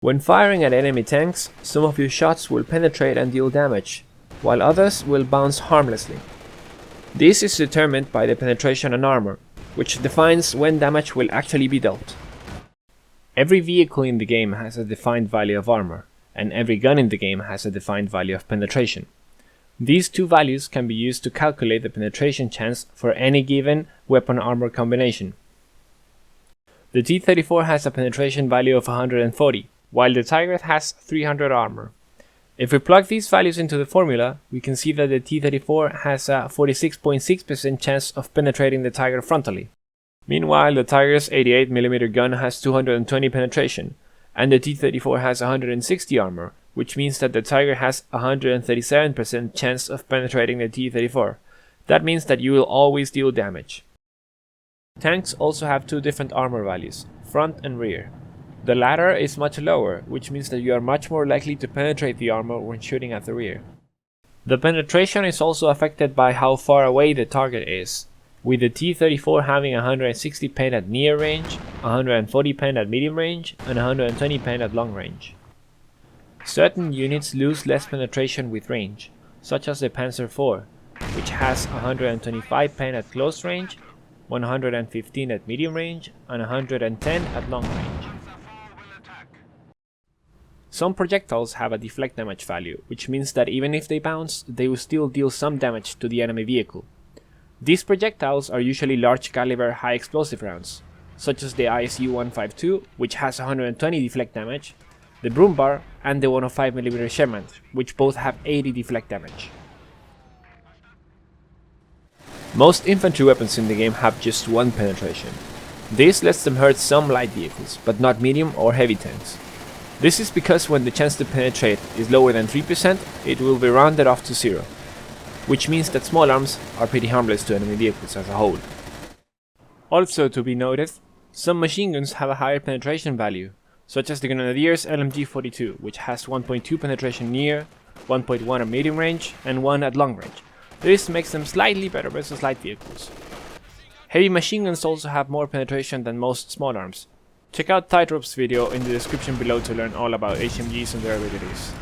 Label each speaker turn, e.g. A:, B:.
A: When firing at enemy tanks, some of your shots will penetrate and deal damage, while others will bounce harmlessly. This is determined by the penetration on armor, which defines when damage will actually be dealt. Every vehicle in the game has a defined value of armor, and every gun in the game has a defined value of penetration. These two values can be used to calculate the penetration chance for any given weapon-armor combination. The T-34 has a penetration value of 140, while the Tiger has 300 armor. If we plug these values into the formula, we can see that the T-34 has a 46.6% chance of penetrating the Tiger frontally. Meanwhile, the Tiger's 88mm gun has 220 penetration, and the T-34 has 160 armor, which means that the Tiger has 137% chance of penetrating the T-34. That means that you will always deal damage. Tanks also have two different armor values, front and rear. The latter is much lower, which means that you are much more likely to penetrate the armor when shooting at the rear. The penetration is also affected by how far away the target is, with the T-34 having 160 pen at near range, 140 pen at medium range, and 120 pen at long range. Certain units lose less penetration with range, such as the Panzer IV, which has 125 pen at close range, 115 at medium range, and 110 at long range. Some projectiles have a deflect damage value, which means that even if they bounce, they will still deal some damage to the enemy vehicle. These projectiles are usually large caliber high explosive rounds, such as the ISU-152, which has 120 deflect damage, the Brumbar, and the 105mm Sherman, which both have 80 deflect damage. Most infantry weapons in the game have just one penetration. This lets them hurt some light vehicles, but not medium or heavy tanks. This is because when the chance to penetrate is lower than 3%, it will be rounded off to 0, which means that small arms are pretty harmless to enemy vehicles as a whole. Also to be noted, some machine guns have a higher penetration value, such as the Grenadier's LMG-42, which has 1.2 penetration near, 1.1 at medium range, and 1 at long range. This makes them slightly better versus light vehicles. Heavy machine guns also have more penetration than most small arms. Check out Tightrope's video in the description below to learn all about HMGs and their abilities.